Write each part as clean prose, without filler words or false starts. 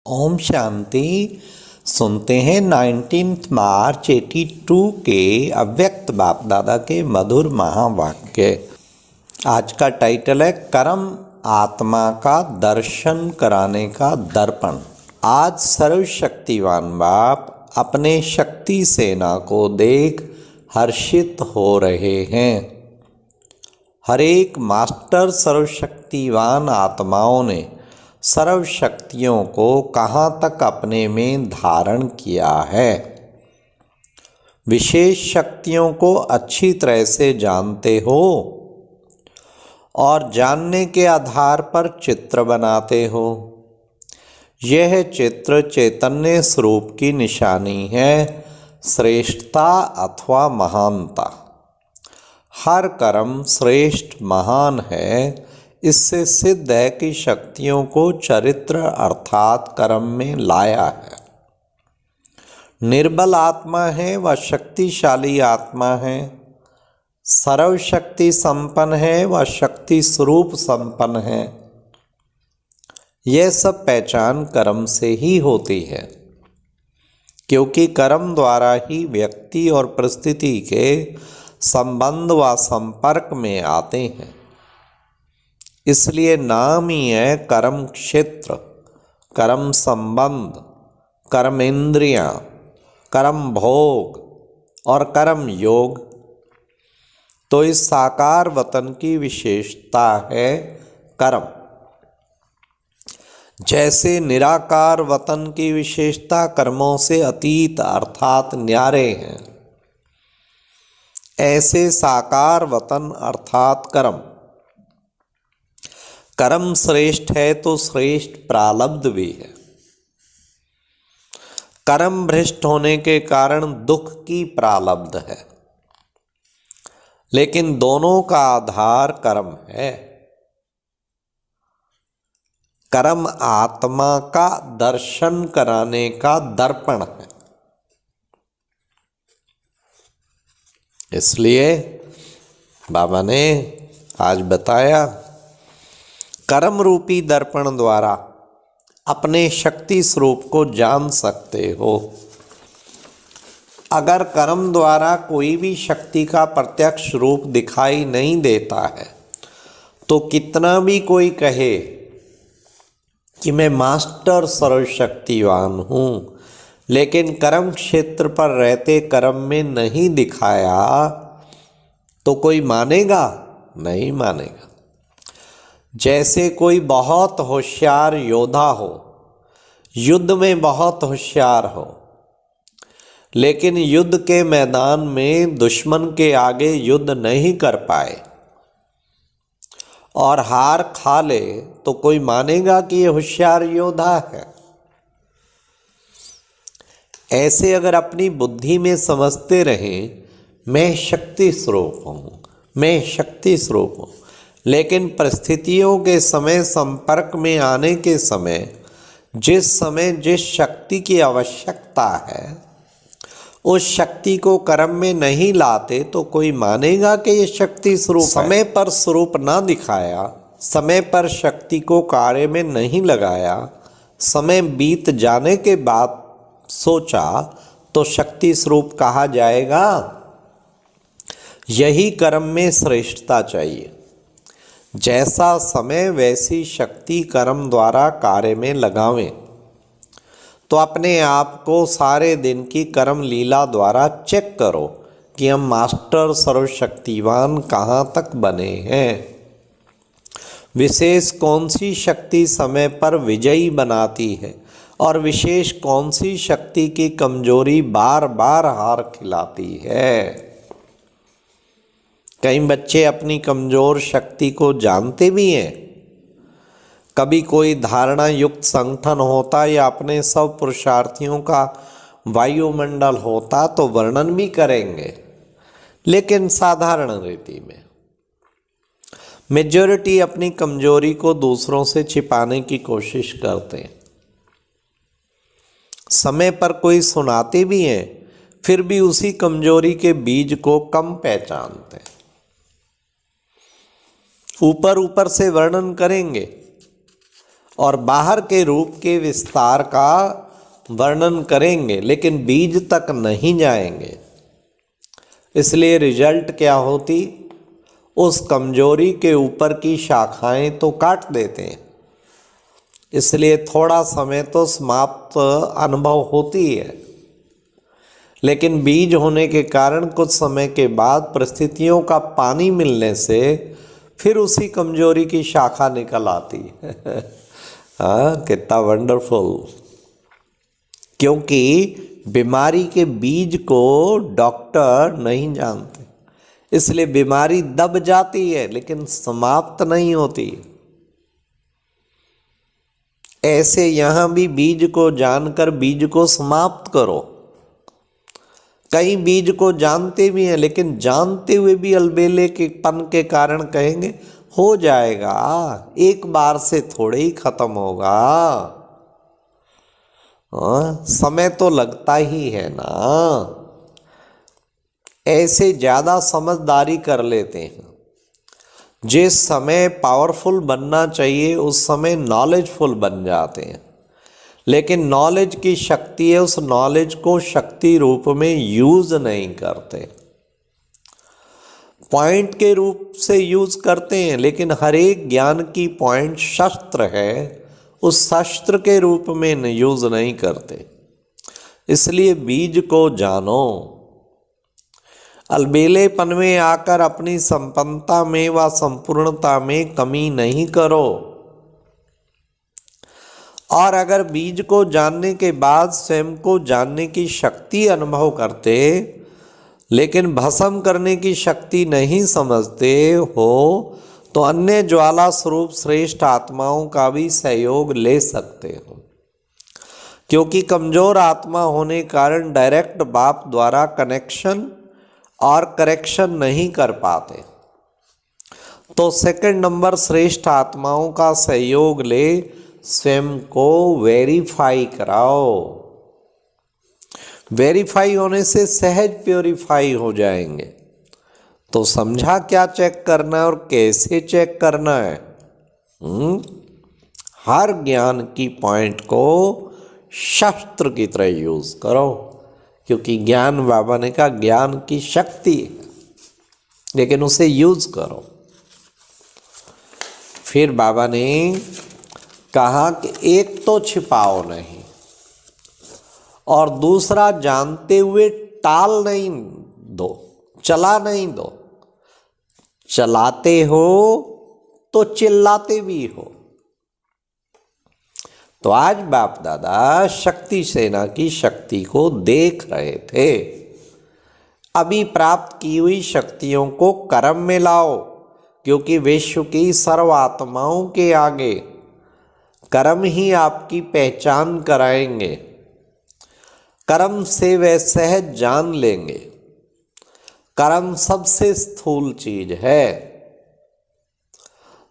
ओम शांति। सुनते हैं 19 मार्च 82 के अव्यक्त बाप दादा के मधुर महावाक्य। आज का टाइटल है कर्म आत्मा का दर्शन कराने का दर्पण। आज सर्वशक्तिवान बाप अपने शक्ति सेना को देख हर्षित हो रहे हैं। हर एक मास्टर सर्वशक्तिवान आत्माओं ने सर्व शक्तियों को कहाँ तक अपने में धारण किया है। विशेष शक्तियों को अच्छी तरह से जानते हो और जानने के आधार पर चित्र बनाते हो। यह चित्र चैतन्य स्वरूप की निशानी है, श्रेष्ठता अथवा महानता। हर कर्म श्रेष्ठ महान है। इससे सिद्ध है कि शक्तियों को चरित्र अर्थात कर्म में लाया है। निर्बल आत्मा है व शक्तिशाली आत्मा है, सर्वशक्ति संपन्न है व शक्ति स्वरूप संपन्न है। यह सब पहचान कर्म से ही होती है, क्योंकि कर्म द्वारा ही व्यक्ति और परिस्थिति के संबंध व संपर्क में आते हैं। इसलिए नाम ही है कर्म क्षेत्र, कर्म संबंध, कर्म इंद्रियां, कर्म भोग और कर्म योग। तो इस साकार वतन की विशेषता है कर्म। जैसे निराकार वतन की विशेषता कर्मों से अतीत अर्थात न्यारे हैं, ऐसे साकार वतन अर्थात कर्म। कर्म श्रेष्ठ है तो श्रेष्ठ प्रारब्ध भी है। कर्म भ्रष्ट होने के कारण दुख की प्रारब्ध है, लेकिन दोनों का आधार कर्म है। कर्म आत्मा का दर्शन कराने का दर्पण है। इसलिए बाबा ने आज बताया, कर्म रूपी दर्पण द्वारा अपने शक्ति स्वरूप को जान सकते हो। अगर कर्म द्वारा कोई भी शक्ति का प्रत्यक्ष रूप दिखाई नहीं देता है, तो कितना भी कोई कहे कि मैं मास्टर सर्वशक्तिवान हूँ, लेकिन कर्म क्षेत्र पर रहते कर्म में नहीं दिखाया तो कोई मानेगा? नहीं मानेगा। जैसे कोई बहुत होशियार योद्धा हो, युद्ध में बहुत होशियार हो, लेकिन युद्ध के मैदान में दुश्मन के आगे युद्ध नहीं कर पाए और हार खा ले, तो कोई मानेगा कि ये होशियार योद्धा है? ऐसे अगर अपनी बुद्धि में समझते रहें मैं शक्ति स्वरूप हूँ, मैं शक्ति स्वरूप हूँ, लेकिन परिस्थितियों के समय संपर्क में आने के समय जिस शक्ति की आवश्यकता है उस शक्ति को कर्म में नहीं लाते, तो कोई मानेगा कि ये शक्ति स्वरूप है? समय पर स्वरूप ना दिखाया, समय पर शक्ति को कार्य में नहीं लगाया, समय बीत जाने के बाद सोचा तो शक्ति स्वरूप कहा जाएगा? यही कर्म में श्रेष्ठता चाहिए। जैसा समय वैसी शक्ति कर्म द्वारा कार्य में लगावें, तो अपने आप को सारे दिन की कर्म लीला द्वारा चेक करो कि हम मास्टर सर्वशक्तिवान कहाँ तक बने हैं। विशेष कौन सी शक्ति समय पर विजयी बनाती है और विशेष कौन सी शक्ति की कमजोरी बार बार हार खिलाती है। कई बच्चे अपनी कमजोर शक्ति को जानते भी हैं। कभी कोई धारणा युक्त संगठन होता या अपने सब पुरुषार्थियों का वायुमंडल होता तो वर्णन भी करेंगे, लेकिन साधारण रीति में मेजॉरिटी अपनी कमजोरी को दूसरों से छिपाने की कोशिश करते हैं। समय पर कोई सुनाते भी हैं, फिर भी उसी कमजोरी के बीज को कम पहचानते हैं। ऊपर ऊपर से वर्णन करेंगे, और बाहर के रूप के विस्तार का वर्णन करेंगे, लेकिन बीज तक नहीं जाएंगे। इसलिए रिजल्ट क्या होती, उस कमजोरी के ऊपर की शाखाएं तो काट देते हैं। इसलिए थोड़ा समय तो समाप्त अनुभव होती है, लेकिन बीज होने के कारण कुछ समय के बाद परिस्थितियों का पानी मिलने से फिर उसी कमजोरी की शाखा निकल आती है। हाँ, कितना वंडरफुल। क्योंकि बीमारी के बीज को डॉक्टर नहीं जानते, इसलिए बीमारी दब जाती है लेकिन समाप्त नहीं होती। ऐसे यहां भी बीज को जानकर बीज को समाप्त करो। कई बीज को जानते भी हैं, लेकिन जानते हुए भी अलबेले के पन के कारण कहेंगे हो जाएगा, एक बार से थोड़े ही खत्म होगा। समय तो लगता ही है ना। ऐसे ज्यादा समझदारी कर लेते हैं। जिस समय पावरफुल बनना चाहिए उस समय नॉलेजफुल बन जाते हैं, लेकिन नॉलेज की शक्ति है, उस नॉलेज को शक्ति रूप में यूज नहीं करते। पॉइंट के रूप से यूज करते हैं, लेकिन हर एक ज्ञान की पॉइंट शस्त्र है, उस शस्त्र के रूप में यूज नहीं करते। इसलिए बीज को जानो। अलबेलेपन में आकर अपनी संपन्नता में व संपूर्णता में कमी नहीं करो। और अगर बीज को जानने के बाद स्वयं को जानने की शक्ति अनुभव करते, लेकिन भस्म करने की शक्ति नहीं समझते हो, तो अन्य ज्वाला स्वरूप श्रेष्ठ आत्माओं का भी सहयोग ले सकते हो। क्योंकि कमजोर आत्मा होने कारण डायरेक्ट बाप द्वारा कनेक्शन और करेक्शन नहीं कर पाते, तो सेकंड नंबर श्रेष्ठ आत्माओं का सहयोग ले स्वयं को वेरीफाई कराओ। वेरीफाई होने से सहज प्योरीफाई हो जाएंगे। तो समझा क्या चेक करना है और कैसे चेक करना है। हर ज्ञान की पॉइंट को शस्त्र की तरह यूज करो, क्योंकि ज्ञान बाबा ने कहा ज्ञान की शक्ति है, लेकिन उसे यूज करो। फिर बाबा ने कहा कि एक तो छिपाओ नहीं, और दूसरा जानते हुए टाल नहीं दो, चला नहीं दो। चलाते हो तो चिल्लाते भी हो। तो आज बाप दादा शक्ति सेना की शक्ति को देख रहे थे। अभी प्राप्त की हुई शक्तियों को कर्म में लाओ, क्योंकि विश्व की सर्व आत्माओं के आगे कर्म ही आपकी पहचान कराएंगे। कर्म से वे सहज जान लेंगे। कर्म सबसे स्थूल चीज है।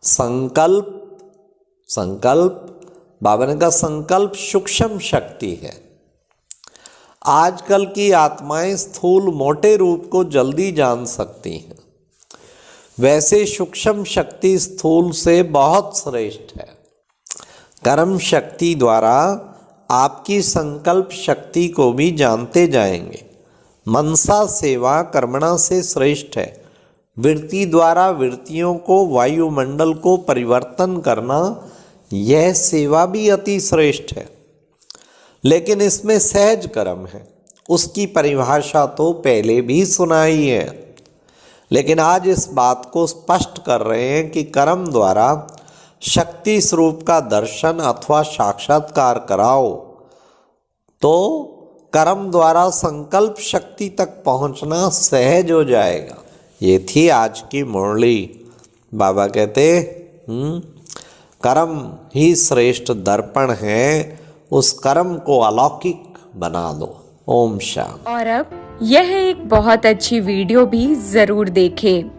संकल्प बाबा ने कहा संकल्प सूक्ष्म शक्ति है। आजकल की आत्माएं स्थूल मोटे रूप को जल्दी जान सकती हैं, वैसे सूक्ष्म शक्ति स्थूल से बहुत श्रेष्ठ है। कर्म शक्ति द्वारा आपकी संकल्प शक्ति को भी जानते जाएंगे। मनसा सेवा कर्मणा से श्रेष्ठ है। वृत्ति द्वारा वृत्तियों को, वायुमंडल को परिवर्तन करना, यह सेवा भी अति श्रेष्ठ है। लेकिन इसमें सहज कर्म है, उसकी परिभाषा तो पहले भी सुनाई है, लेकिन आज इस बात को स्पष्ट कर रहे हैं कि कर्म द्वारा शक्ति स्वरूप का दर्शन अथवा साक्षात्कार कराओ, तो कर्म द्वारा संकल्प शक्ति तक पहुंचना सहज हो जाएगा। ये थी आज की मुरली। बाबा कहते कर्म ही श्रेष्ठ दर्पण है, उस कर्म को अलौकिक बना दो। ओम शांति। और अब यह एक बहुत अच्छी वीडियो भी जरूर देखें।